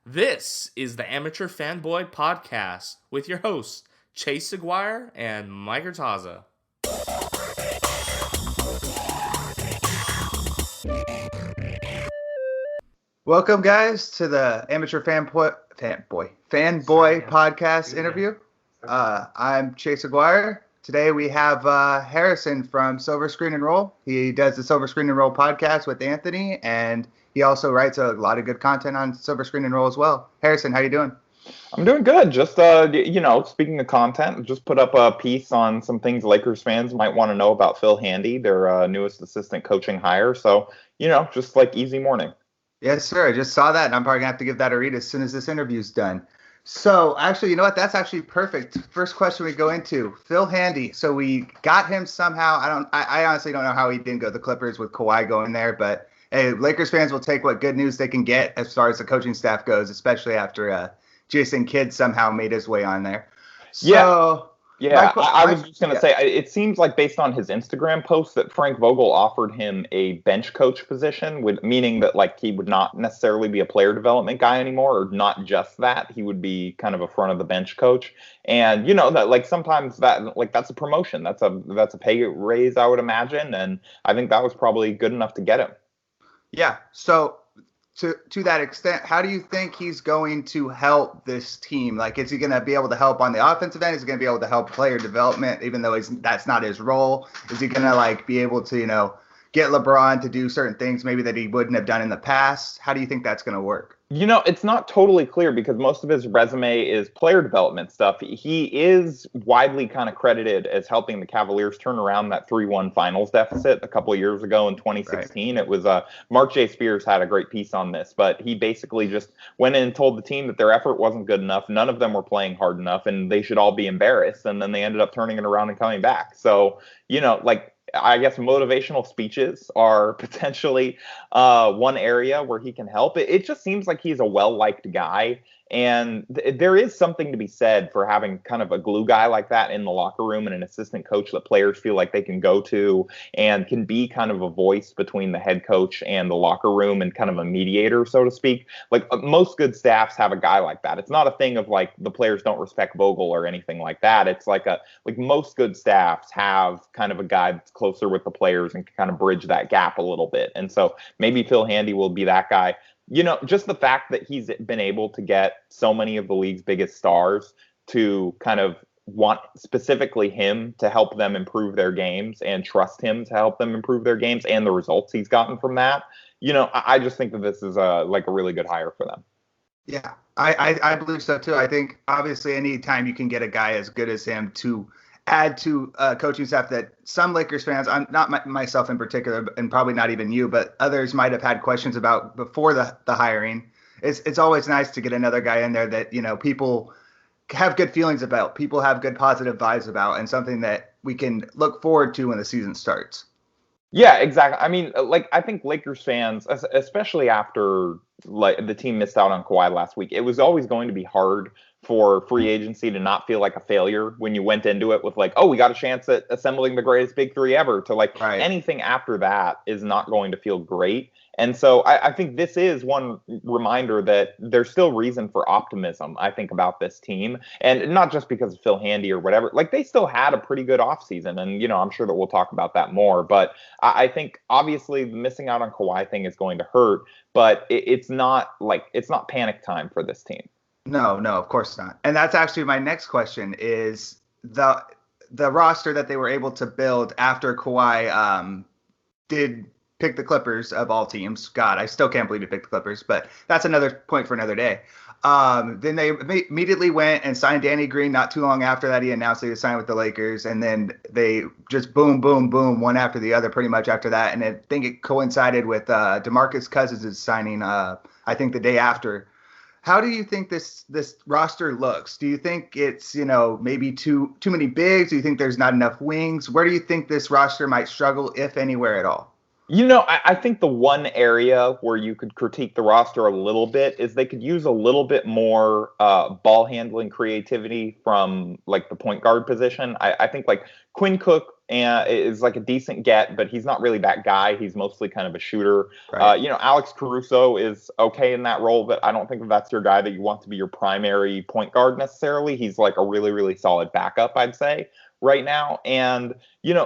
This is the Amateur Fanboy Podcast with your hosts, Chase Aguirre and Mike Hurtaza. Welcome, guys, to the Amateur Fanboy Podcast interview. I'm Chase Aguirre. Today we have Harrison from Silver Screen and Roll. He does the Silver Screen and Roll podcast with Anthony, and he also writes a lot of good content on Silver Screen and Roll as well. Harrison, how you doing? I'm doing good. Just, speaking of content, just put up a piece on some things Lakers fans might want to know about Phil Handy, their newest assistant coaching hire. So, just like easy morning. Yes, sir. I just saw that, and I'm probably going to have to give that a read as soon as this interview's done. So, actually, you know what? That's actually perfect. First question we go into, Phil Handy. So we got him somehow. I honestly don't know how he didn't go to the Clippers with Kawhi going there, but hey, Lakers fans will take what good news they can get as far as the coaching staff goes, especially after Jason Kidd somehow made his way on there. So, I was just going to say, it seems like based on his Instagram post that Frank Vogel offered him a bench coach position, meaning that like he would not necessarily be a player development guy anymore, or not just that, he would be kind of a front of the bench coach. And that like sometimes that's a promotion, that's a pay raise, I would imagine, and I think that was probably good enough to get him. Yeah. So to that extent, how do you think he's going to help this team? Like, is he going to be able to help on the offensive end? Is he going to be able to help player development, even though that's not his role? Is he going to be able to, get LeBron to do certain things maybe that he wouldn't have done in the past? How do you think that's going to work? It's not totally clear because most of his resume is player development stuff. He is widely kind of credited as helping the Cavaliers turn around that 3-1 finals deficit a couple of years ago in 2016. Right. It was Mark J. Spears had a great piece on this, but he basically just went in and told the team that their effort wasn't good enough. None of them were playing hard enough, and they should all be embarrassed. And then they ended up turning it around and coming back. So, I guess motivational speeches are potentially one area where he can help. It just seems like he's a well-liked guy. And there is something to be said for having kind of a glue guy like that in the locker room and an assistant coach that players feel like they can go to and can be kind of a voice between the head coach and the locker room and kind of a mediator, so to speak. Like most good staffs have a guy like that. It's not a thing of like the players don't respect Vogel or anything like that. It's like most good staffs have kind of a guy that's closer with the players and can kind of bridge that gap a little bit. And so maybe Phil Handy will be that guy. Just the fact that he's been able to get so many of the league's biggest stars to kind of want specifically him to help them improve their games and trust him to help them improve their games and the results he's gotten from that. I just think that this is a really good hire for them. Yeah, I believe so too. I think obviously any time you can get a guy as good as him to add to coaching staff that some Lakers fans, I'm not myself in particular, and probably not even you, but others might have had questions about before the hiring. It's always nice to get another guy in there that, people have good feelings about, people have good positive vibes about, and something that we can look forward to when the season starts. Yeah, exactly. I mean, I think Lakers fans, especially after the team missed out on Kawhi last week, it was always going to be hard for free agency to not feel like a failure when you went into it with we got a chance at assembling the greatest big three ever to right. Anything after that is not going to feel great. And so I think this is one reminder that there's still reason for optimism, I think, about this team. And not just because of Phil Handy or whatever. They still had a pretty good offseason. And, I'm sure that we'll talk about that more. But I think, obviously, the missing out on Kawhi thing is going to hurt. But it's not panic time for this team. No, of course not. And that's actually my next question is the roster that they were able to build after Kawhi did pick the Clippers of all teams. God, I still can't believe he picked the Clippers, but that's another point for another day. Then they immediately went and signed Danny Green. Not too long after that, he announced he was signed with the Lakers. And then they just boom, boom, boom, one after the other pretty much after that. And I think it coincided with DeMarcus Cousins' signing, I think, the day after. How do you think this roster looks? Do you think it's, maybe too many bigs? Do you think there's not enough wings? Where do you think this roster might struggle, if anywhere at all? I think the one area where you could critique the roster a little bit is they could use a little bit more ball handling creativity from the point guard position. I think Quinn Cook and is like a decent get, but he's not really that guy. He's mostly kind of a shooter. Right. Alex Caruso is okay in that role, but I don't think that's your guy that you want to be your primary point guard necessarily. He's like a really, really solid backup, I'd say, right now. And,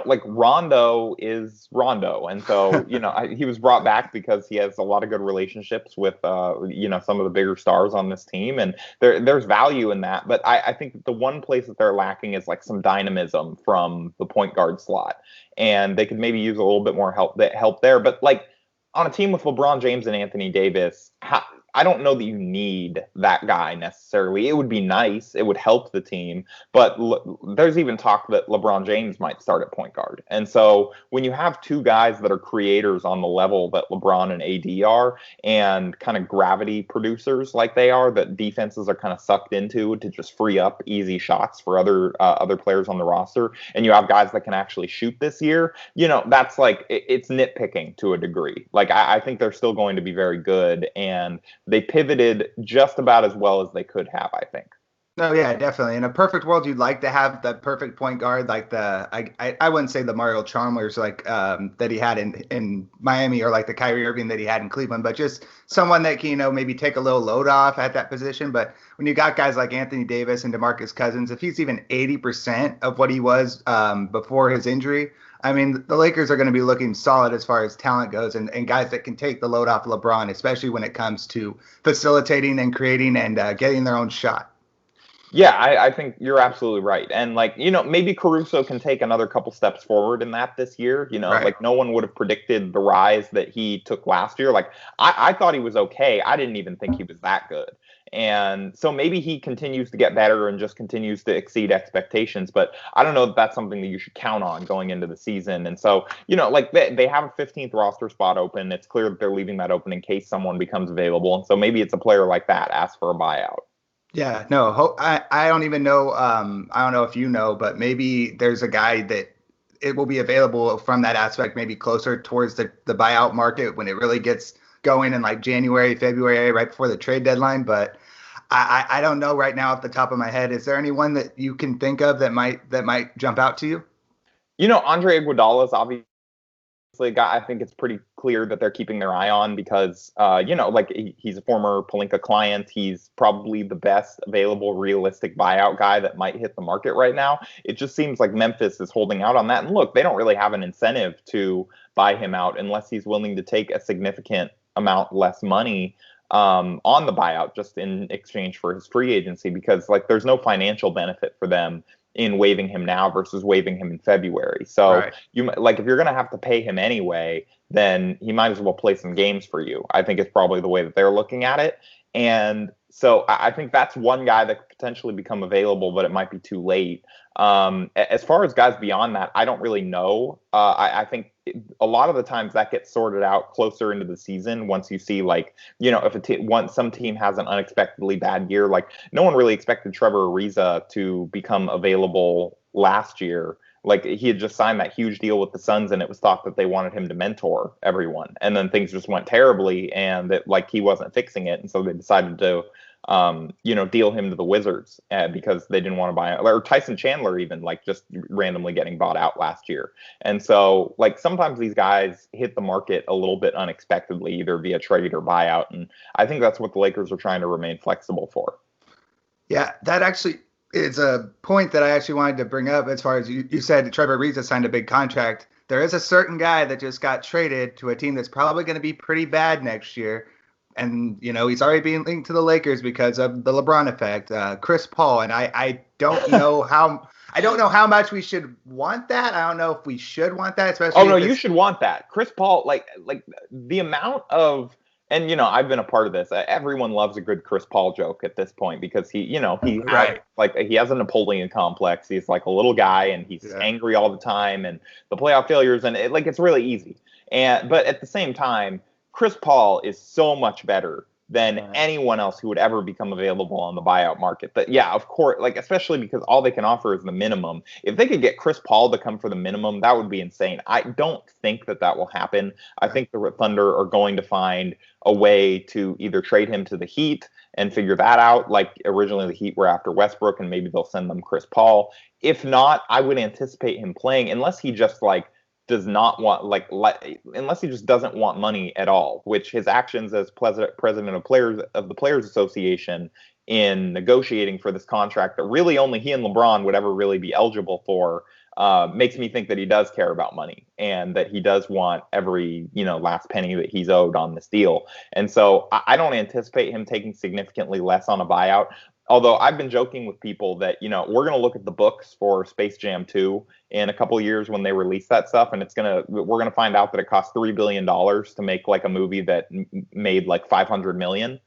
like Rondo is Rondo. And so, he was brought back because he has a lot of good relationships with, some of the bigger stars on this team. And there's value in that. But I think the one place that they're lacking is like some dynamism from the point guard slot. And they could maybe use a little bit more help there. But like on a team with LeBron James and Anthony Davis, I don't know that you need that guy necessarily. It would be nice. It would help the team. But there's even talk that LeBron James might start at point guard. And so when you have two guys that are creators on the level that LeBron and AD are, and kind of gravity producers like they are, that defenses are kind of sucked into to just free up easy shots for other players on the roster, and you have guys that can actually shoot this year, that's like, it's nitpicking to a degree. Like, I think they're still going to be very good, and they pivoted just about as well as they could have, I think. No, yeah, definitely. In a perfect world, you'd like to have the perfect point guard, like I wouldn't say the Mario Chalmers like that he had in Miami, or like the Kyrie Irving that he had in Cleveland, but just someone that can, maybe take a little load off at that position. But when you got guys like Anthony Davis and DeMarcus Cousins, if he's even 80% of what he was before his injury, I mean, the Lakers are going to be looking solid as far as talent goes, and guys that can take the load off LeBron, especially when it comes to facilitating and creating and getting their own shot. Yeah, I think you're absolutely right. And like, maybe Caruso can take another couple steps forward in that this year. Right. Like no one would have predicted the rise that he took last year. Like I thought he was okay. I didn't even think he was that good. And so maybe he continues to get better and just continues to exceed expectations. But I don't know if that's something that you should count on going into the season. And so, like they have a 15th roster spot open. It's clear that they're leaving that open in case someone becomes available. And so maybe it's a player like that ask for a buyout. Yeah, no, I don't even know. I don't know if you know, but maybe there's a guy that it will be available from that aspect, maybe closer towards the buyout market when it really gets going in like January, February, right before the trade deadline. But I don't know right now off the top of my head. Is there anyone that you can think of that might jump out to you? Andre Iguodala is obviously a guy I think it's pretty clear that they're keeping their eye on because, like he's a former Pelinka client. He's probably the best available realistic buyout guy that might hit the market right now. It just seems like Memphis is holding out on that. And look, they don't really have an incentive to buy him out unless he's willing to take a significant amount less money on the buyout just in exchange for his free agency, because like there's no financial benefit for them in waiving him now versus waiving him in February. So right. If you're going to have to pay him anyway, then he might as well play some games for you. I think it's probably the way that they're looking at it. And so I think that's one guy that could potentially become available, but it might be too late. As far as guys beyond that, I don't really know. I think a lot of the times that gets sorted out closer into the season once you see if some team has an unexpectedly bad year. Like no one really expected Trevor Ariza to become available last year. Like he had just signed that huge deal with the Suns, and it was thought that they wanted him to mentor everyone. And then things just went terribly, and that he wasn't fixing it, and so they decided to deal him to the Wizards because they didn't want to buy him. Or Tyson Chandler even just randomly getting bought out last year. And so sometimes these guys hit the market a little bit unexpectedly, either via trade or buyout. And I think that's what the Lakers are trying to remain flexible for. Yeah, that actually is a point that I actually wanted to bring up. As far as you said, Trevor Ariza signed a big contract. There is a certain guy that just got traded to a team that's probably going to be pretty bad next year. And, he's already being linked to the Lakers because of the LeBron effect, Chris Paul. And I don't know how much we should want that. I don't know if we should want that, especially. Oh, no, you should want that. Chris Paul, like the amount of, and, I've been a part of this. Everyone loves a good Chris Paul joke at this point because he right. He has a Napoleon complex. He's like a little guy and he's angry all the time, and the playoff failures, and it's really easy. But at the same time, Chris Paul is so much better than anyone else who would ever become available on the buyout market. But yeah, of course, like especially because all they can offer is the minimum. If they could get Chris Paul to come for the minimum, that would be insane. I don't think that will happen. I think the Thunder are going to find a way to either trade him to the Heat and figure that out. Like originally the Heat were after Westbrook, and maybe they'll send them Chris Paul. If not, I would anticipate him playing unless he just does not want unless he just doesn't want money at all, which his actions as president of the Players Association in negotiating for this contract that really only he and LeBron would ever really be eligible for makes me think that he does care about money and that he does want every last penny that he's owed on this deal. And so I don't anticipate him taking significantly less on a buyout. Although I've been joking with people that, we're going to look at the books for Space Jam 2 in a couple of years when they release that stuff. And we're going to find out that it cost $3 billion to make like a movie that made like $500 million.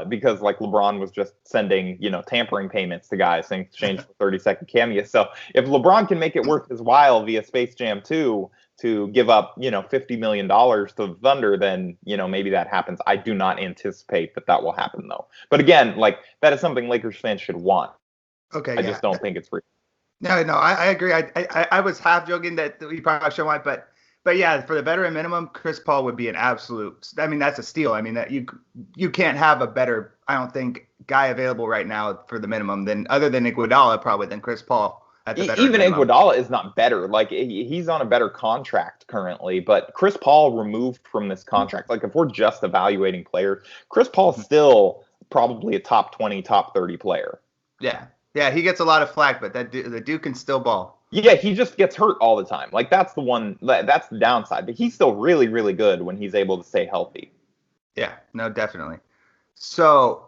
Because like LeBron was just sending, tampering payments to guys in exchange for 30-second cameos. So if LeBron can make it worth his while via Space Jam 2 to give up, $50 million to the Thunder, then, maybe that happens. I do not anticipate that will happen, though. But again, that is something Lakers fans should want. Okay. I just don't think it's real. No, I agree. I was half joking that we probably should want, but yeah, for the veteran minimum, Chris Paul would be an absolute. I mean, that's a steal. I mean, that you can't have a better, I don't think, guy available right now for the minimum other than Iguodala probably than Chris Paul. Even Iguodala is not better. Like he's on a better contract currently, but Chris Paul removed from this contract. Like if we're just evaluating players, Chris Paul's still probably a top 20, top 30 player. Yeah, he gets a lot of flack, but the dude can still ball. Yeah, he just gets hurt all the time. Like that's the downside. But he's still really, really good when he's able to stay healthy. Yeah, no, definitely. So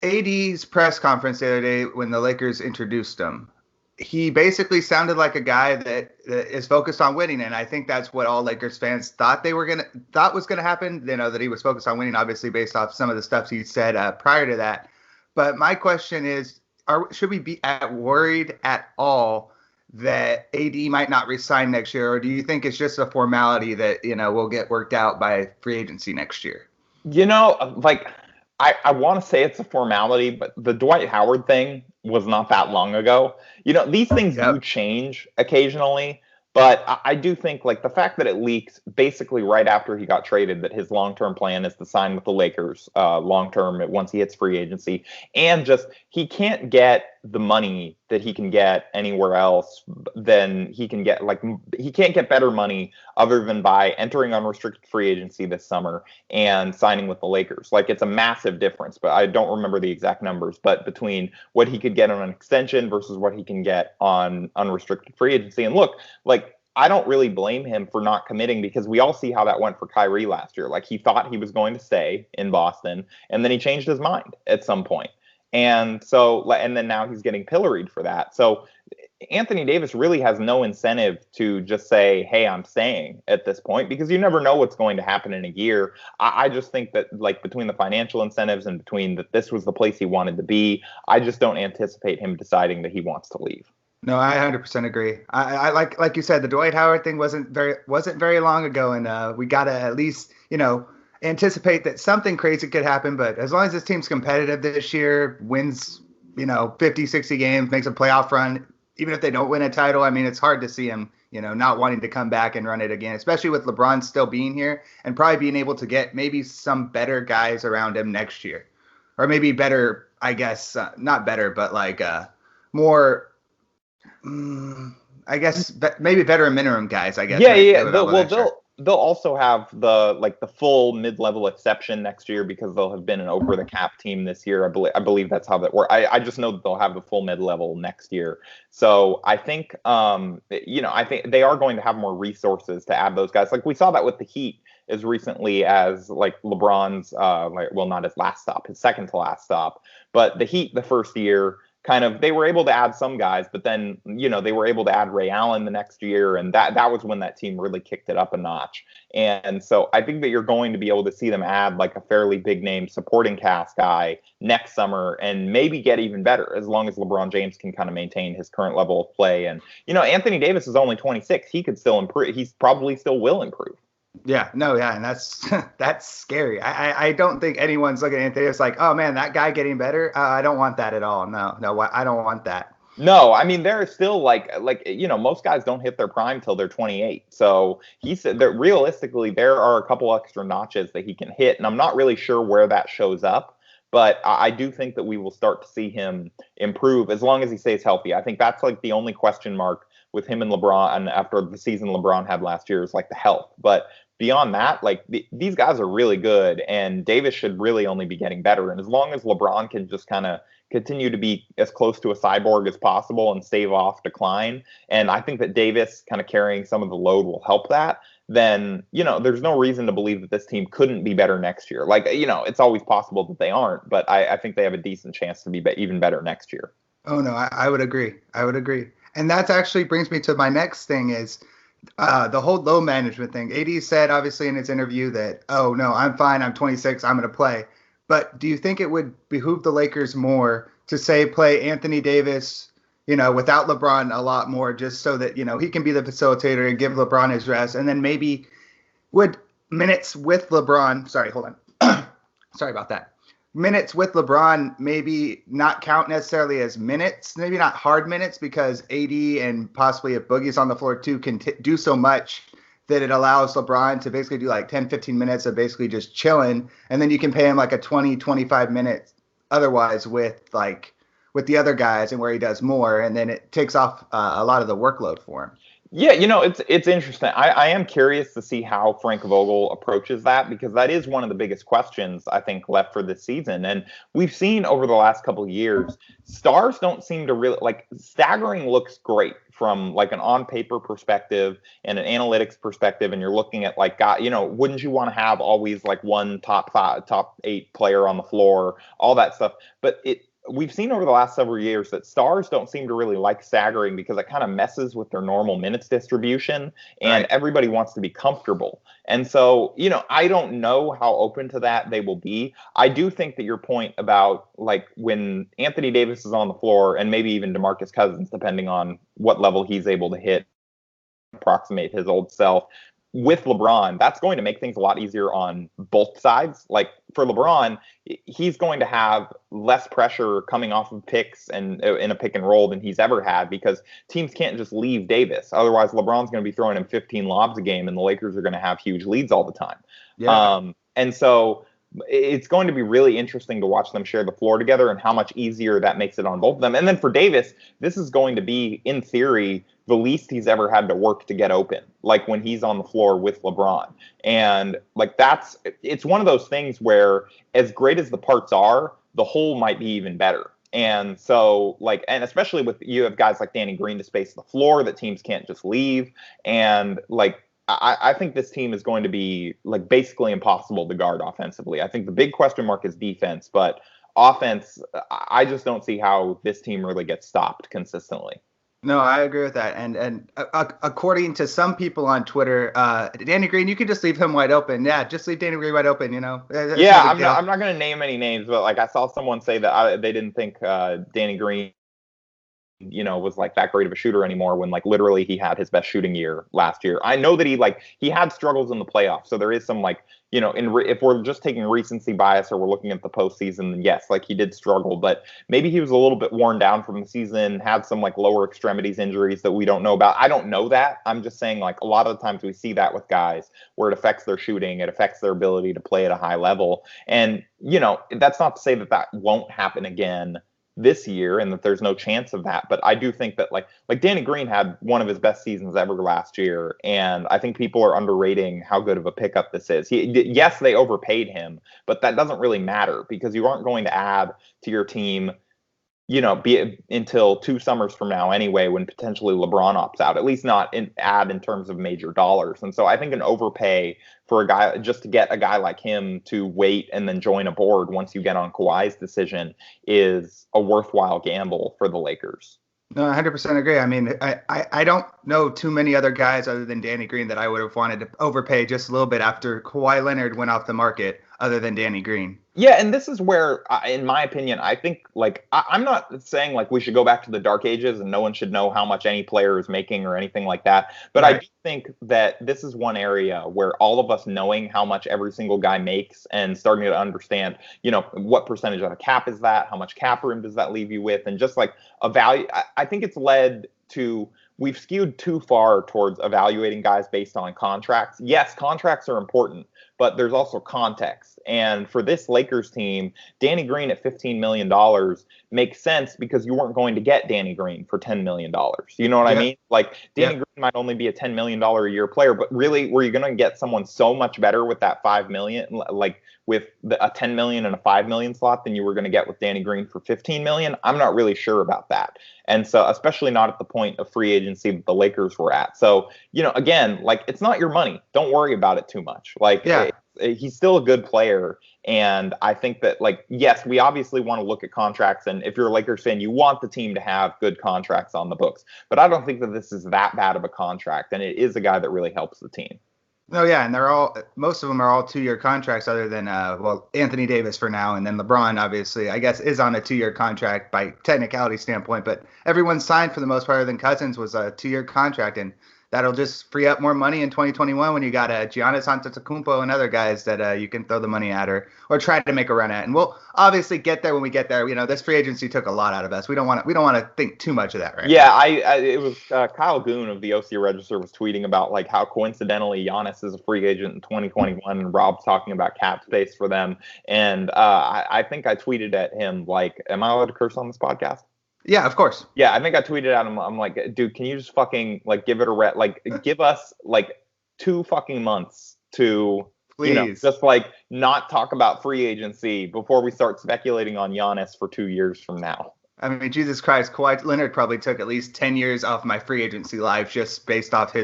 AD's press conference the other day when the Lakers introduced him, he basically sounded like a guy that is focused on winning, and I think that's what all Lakers fans thought was gonna happen. That he was focused on winning, obviously based off some of the stuff he said prior to that. But my question is, should we be worried at all that AD might not resign next year, or do you think it's just a formality that will get worked out by free agency next year? I want to say it's a formality, but the Dwight Howard thing was not that long ago. These things do change occasionally, but I do think the fact that it leaked basically right after he got traded that his long-term plan is to sign with the Lakers long-term once he hits free agency, and just he can't get the money that he can get anywhere else than he can get. He can't get better money other than by entering unrestricted free agency this summer and signing with the Lakers. It's a massive difference, but I don't remember the exact numbers, but between what he could get on an extension versus what he can get on unrestricted free agency. And look, I don't really blame him for not committing, because we all see how that went for Kyrie last year. He thought he was going to stay in Boston, and then he changed his mind at some point. And so, and then now he's getting pilloried for that. So Anthony Davis really has no incentive to just say, hey, I'm staying at this point, because you never know what's going to happen in a year. I just think that between the financial incentives and between that this was the place he wanted to be, I just don't anticipate him deciding that he wants to leave. No, I 100% agree. I like you said, the Dwight Howard thing wasn't very long ago, and we got to at least, anticipate that something crazy could happen. But as long as this team's competitive this year, wins, 50, 60 games, makes a playoff run, even if they don't win a title, I mean, it's hard to see him, not wanting to come back and run it again, especially with LeBron still being here and probably being able to get maybe some better guys around him next year, or maybe better, I guess, not better, but more. I guess maybe better minimum guys. I guess. Yeah. They'll also have the full mid-level exception next year because they'll have been an over the cap team this year. I believe that's how that works. I just know that they'll have the full mid-level next year. So I think I think they are going to have more resources to add those guys. We saw that with the Heat as recently as LeBron's not his last stop, his second to last stop, but the Heat the first year. They were able to add some guys, but then, they were able to add Ray Allen the next year. And that was when that team really kicked it up a notch. And so I think that you're going to be able to see them add a fairly big name supporting cast guy next summer and maybe get even better as long as LeBron James can kind of maintain his current level of play. And, Anthony Davis is only 26. He could still improve. He's probably still will improve. Yeah, no, yeah, and that's that's scary. I don't think anyone's looking at Anthony Davis like, oh man, that guy getting better. I don't want that at all. No, I don't want that. No, I mean they're still most guys don't hit their prime till they're 28. So he said that realistically there are a couple extra notches that he can hit, and I'm not really sure where that shows up. But I do think that we will start to see him improve as long as he stays healthy. I think that's like the only question mark with him and LeBron and after the season LeBron had last year is like the health. But beyond that, like these guys are really good, and Davis should really only be getting better. And as long as LeBron can just kind of continue to be as close to a cyborg as possible and stave off decline, and I think that Davis kind of carrying some of the load will help that, then, there's no reason to believe that this team couldn't be better next year. Like, it's always possible that they aren't, but I think they have a decent chance to be even better next year. Oh, no, I would agree. I would agree. And that actually brings me to my next thing is the whole load management thing. AD said, obviously, in his interview that, oh, no, I'm fine. I'm 26. I'm going to play. But do you think it would behoove the Lakers more to, say, play Anthony Davis, without LeBron a lot more, just so that, he can be the facilitator and give LeBron his rest? And then maybe would minutes with LeBron, sorry, hold on. Sorry about that. Minutes with LeBron maybe not count necessarily as minutes, maybe not hard minutes, because AD and possibly if Boogie's on the floor too can do so much that it allows LeBron to basically do like 10, 15 minutes of basically just chilling. And then you can pay him like a 20, 25 minutes otherwise with the other guys and where he does more. And then it takes off a lot of the workload for him. Yeah, it's interesting. I am curious to see how Frank Vogel approaches that, because that is one of the biggest questions I think left for this season. And we've seen over the last couple of years, stars don't seem to really staggering looks great from like an on paper perspective and an analytics perspective. And you're looking at wouldn't you want to have always like one top 5, top 8 player on the floor, all that stuff. But we've seen over the last several years that stars don't seem to really like staggering because it kind of messes with their normal minutes distribution, and everybody wants to be comfortable. And so, I don't know how open to that they will be. I do think that your point about like when Anthony Davis is on the floor, and maybe even DeMarcus Cousins, depending on what level he's able to hit, approximate his old self, with LeBron, that's going to make things a lot easier on both sides. Like for LeBron, he's going to have less pressure coming off of picks and in a pick and roll than he's ever had, because teams can't just leave Davis. Otherwise, LeBron's going to be throwing him 15 lobs a game, and the Lakers are going to have huge leads all the time. Yeah. And so it's going to be really interesting to watch them share the floor together and how much easier that makes it on both of them. And then for Davis, this is going to be, in theory, the least he's ever had to work to get open, like when he's on the floor with LeBron. And it's one of those things where as great as the parts are, the whole might be even better. And so and especially with, you have guys like Danny Green to space the floor that teams can't just leave. And I think this team is going to be basically impossible to guard offensively. I think the big question mark is defense, but offense, I just don't see how this team really gets stopped consistently. No, I agree with that. And according to some people on Twitter, Danny Green, you could just leave him wide open. Yeah, just leave Danny Green wide open, Yeah, I'm not going to name any names, but I saw someone say that they didn't think Danny Green was that great of a shooter anymore, when literally he had his best shooting year last year. I know that he had struggles in the playoffs, so there is some if we're just taking recency bias or we're looking at the postseason, then yes, he did struggle, but maybe he was a little bit worn down from the season, had some lower extremities injuries that we don't know about. I don't know that. I'm just saying a lot of the times we see that with guys where it affects their shooting, it affects their ability to play at a high level. And that's not to say that won't happen again this year and that there's no chance of that. But I do think that like Danny Green had one of his best seasons ever last year. And I think people are underrating how good of a pickup this is. Yes, they overpaid him, but that doesn't really matter because you aren't going to add to your team, be until 2 summers from now anyway, when potentially LeBron opts out, at least not add in terms of major dollars. And so I think an overpay for a guy, just to get a guy like him to wait and then join a board once you get on Kawhi's decision, is a worthwhile gamble for the Lakers. No, 100% agree. I mean, I don't know too many other guys other than Danny Green that I would have wanted to overpay just a little bit after Kawhi Leonard went off the market. other than Danny Green. Yeah, and this is where, in my opinion, I think, like, I'm not saying, like, we should go back to the dark ages and no one should know how much any player is making or anything like that. But I do think that this is one area where all of us knowing how much every single guy makes and starting to understand, what percentage of the cap is that? How much cap room does that leave you with? And just, like, a value. I think it's led to... We've skewed too far towards evaluating guys based on contracts. Yes, contracts are important, but there's also context. And for this Lakers team, Danny Green at $15 million makes sense because you weren't going to get Danny Green for $10 million. You know what I mean? Like, Danny Green might only be a $10 million a year player, but really, were you going to get someone so much better with that $5 million, like with a $10 million and a $5 million slot than you were going to get with Danny Green for $15 million? I'm not really sure about that. And so, especially not at the point of free agency that the Lakers were at. So, again, like, it's not your money. Don't worry about it too much. Like, he's still a good player. And I think that, like, yes, we obviously want to look at contracts. And if you're a Lakers fan, you want the team to have good contracts on the books. But I don't think that this is that bad of a contract. And it is a guy that really helps the team. No, yeah, and most of them are all 2-year contracts, other than Anthony Davis for now, and then LeBron obviously I guess is on a 2-year contract by technicality standpoint, but everyone signed for the most part other than Cousins was a 2-year contract, and that'll just free up more money in 2021 when you got Giannis Antetokounmpo and other guys that you can throw the money at or try to make a run at. And we'll obviously get there when we get there. This free agency took a lot out of us. We don't want to think too much of that, right? Yeah, it was Kyle Goon of the OC Register was tweeting about, like, how coincidentally Giannis is a free agent in 2021 and Rob's talking about cap space for them. And I think I tweeted at him, like, am I allowed to curse on this podcast? Yeah, of course. Yeah, I think I tweeted at him. I'm like, dude, can you just fucking, like, give us like 2 fucking months to, please, just, like, not talk about free agency before we start speculating on Giannis for 2 years from now. I mean, Jesus Christ, Kawhi Leonard probably took at least 10 years off my free agency life just based off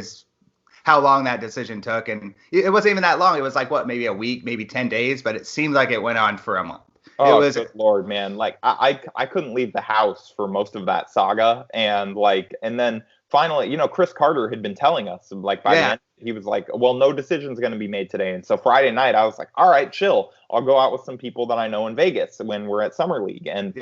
how long that decision took. And it wasn't even that long. It was like, maybe a week, maybe 10 days, but it seemed like it went on for a month. Oh, good Lord, man. Like, I couldn't leave the house for most of that saga. And then finally, Chris Carter had been telling us, like, by the end, he was like, well, no decision's going to be made today. And so Friday night, I was like, all right, chill. I'll go out with some people that I know in Vegas when we're at Summer League. And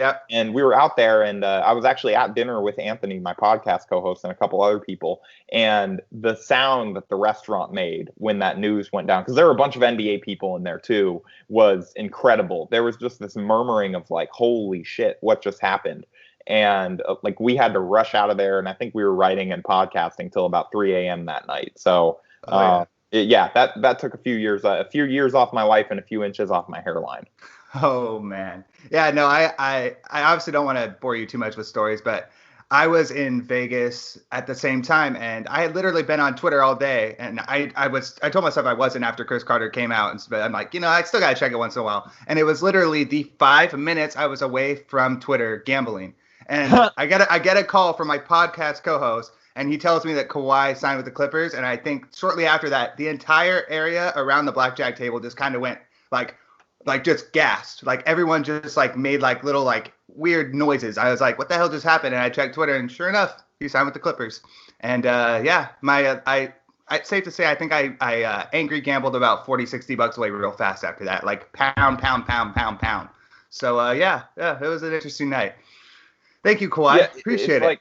we were out there, and I was actually at dinner with Anthony, my podcast co-host, and a couple other people. And the sound that the restaurant made when that news went down, because there were a bunch of NBA people in there too, was incredible. There was just this murmuring of, like, holy shit, what just happened? And like, we had to rush out of there, and I think we were writing and podcasting till about 3 a.m. that night. So that took a few years off my life and a few inches off my hairline. Oh man, yeah, no, I obviously don't want to bore you too much with stories, but I was in Vegas at the same time, and I had literally been on Twitter all day, and I told myself I wasn't after Chris Carter came out, but I'm like, I still gotta check it once in a while, and it was literally the 5 minutes I was away from Twitter gambling. And I get a call from my podcast co-host, and he tells me that Kawhi signed with the Clippers. And I think shortly after that, the entire area around the blackjack table just kind of went like just gasped. Like, everyone just, like, made, like, little, like, weird noises. I was like, what the hell just happened? And I checked Twitter, and sure enough, he signed with the Clippers. And it's safe to say I think I angry gambled about $40-$60 away real fast after that. Like, pound. So it was an interesting night. Thank you, Kawhi. Yeah, appreciate it. Like,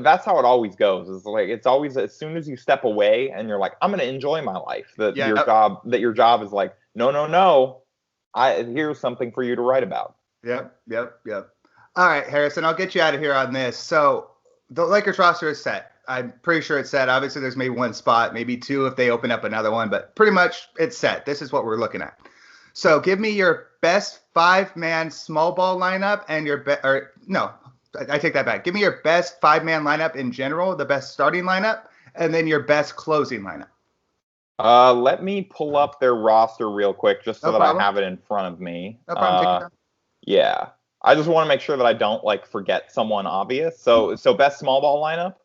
that's how it always goes. It's like, it's always, as soon as you step away and you're like, I'm going to enjoy my life, your job is like, no, here's something for you to write about. Yep. All right, Harrison, I'll get you out of here on this. So the Lakers roster is set. I'm pretty sure it's set. Obviously, there's maybe one spot, maybe 2 if they open up another one, but pretty much it's set. This is what we're looking at. So give me your best 5-man small ball lineup and I take that back. Give me your best 5-man lineup in general, the best starting lineup, and then your best closing lineup. Let me pull up their roster real quick just so that I have it in front of me. No problem. Take your time. Yeah. I just want to make sure that I don't, like, forget someone obvious. So best small ball lineup?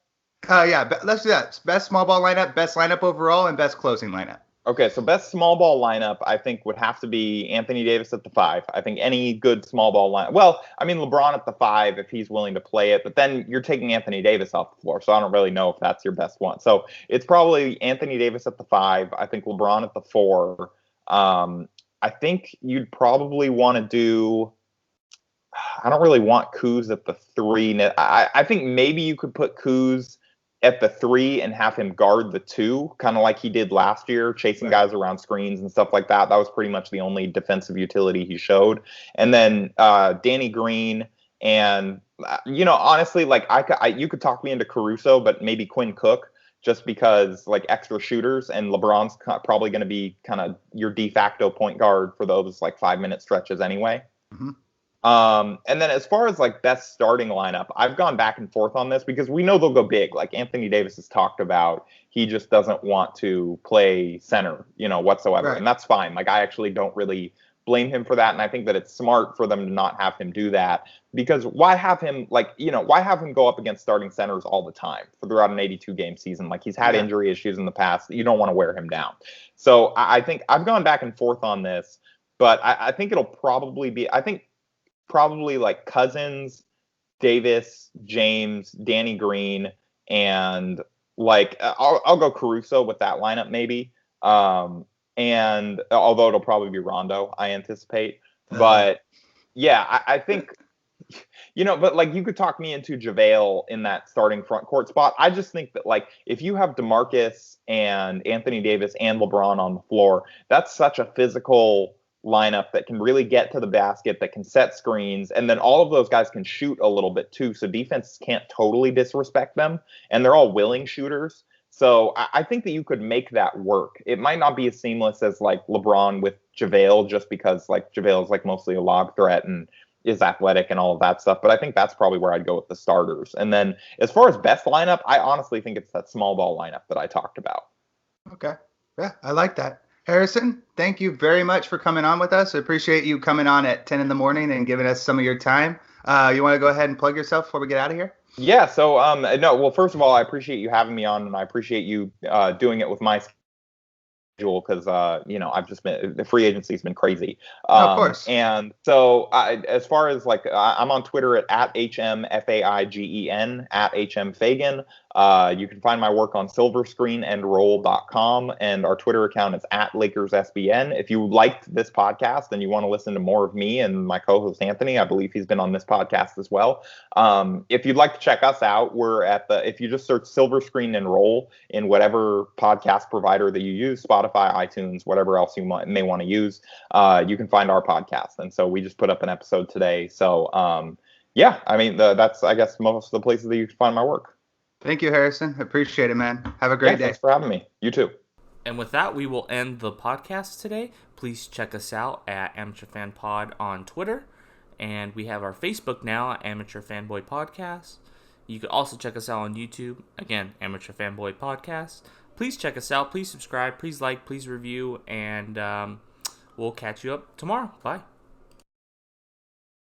Let's do that. Best small ball lineup, best lineup overall, and best closing lineup. Okay, so best small ball lineup, I think, would have to be Anthony Davis at the 5. I think any good small ball lineup. Well, I mean, LeBron at the 5 if he's willing to play it, but then you're taking Anthony Davis off the floor, so I don't really know if that's your best one. So it's probably Anthony Davis at the 5. I think LeBron at the 4. I think you'd probably want to do. I don't really want Kuz at the 3. I think maybe you could put Kuz at the 3 and have him guard the 2, kind of like he did last year, chasing guys around screens and stuff like that. That was pretty much the only defensive utility he showed. And then Danny Green and, honestly, like you could talk me into Caruso, but maybe Quinn Cook, just because like extra shooters, and LeBron's probably going to be kind of your de facto point guard for those like 5-minute stretches anyway. Mm-hmm. And then as far as like best starting lineup, I've gone back and forth on this because we know they'll go big. Like Anthony Davis has talked about, he just doesn't want to play center, whatsoever. Right. And that's fine. Like I actually don't really blame him for that. And I think that it's smart for them to not have him do that, because why have him go up against starting centers all the time throughout an 82 game season? Like he's had injury issues in the past. You don't want to wear him down. So I think I've gone back and forth on this, but I think it'll probably like Cousins, Davis, James, Danny Green, and like I'll go Caruso with that lineup maybe. And although it'll probably be Rondo, I anticipate. But yeah, I think but like you could talk me into JaVale in that starting front court spot. I just think that like if you have DeMarcus and Anthony Davis and LeBron on the floor, that's such a physical lineup that can really get to the basket, that can set screens, and then all of those guys can shoot a little bit too, so defense can't totally disrespect them, and they're all willing shooters. So I think that you could make that work. It might not be as seamless as like LeBron with JaVale, just because like JaVale is like mostly a lob threat and is athletic and all of that stuff, but I think that's probably where I'd go with the starters. And then as far as best lineup, I honestly think it's that small ball lineup that I talked about. Okay. Yeah, I like that. Harrison, thank you very much for coming on with us. I appreciate you coming on at 10 in the morning and giving us some of your time. You want to go ahead and plug yourself before we get out of here? Yeah. So, no, well, first of all, I appreciate you having me on, and I appreciate you doing it with my schedule, because I've just been, the free agency has been crazy. Of course. And so as far as like I'm on Twitter at HMFAIGEN at HMFeigan. You can find my work on silverscreenandroll.com, and our Twitter account is at LakersSBN. If you liked this podcast and you want to listen to more of me and my co-host Anthony, I believe he's been on this podcast as well. If you'd like to check us out, we're if you just search Silver Screen and Roll in whatever podcast provider that you use, Spotify, iTunes, whatever else you may want to use, you can find our podcast. And so we just put up an episode today. So yeah, I mean, that's, I guess, most of the places that you can find my work. Thank you, Harrison. Appreciate it, man. Have a great day. Thanks for having me. You too. And with that, we will end the podcast today. Please check us out at Amateur Fan Pod on Twitter. And we have our Facebook now, Amateur Fanboy Podcast. You can also check us out on YouTube. Again, Amateur Fanboy Podcast. Please check us out. Please subscribe. Please like. Please review. And we'll catch you up tomorrow. Bye.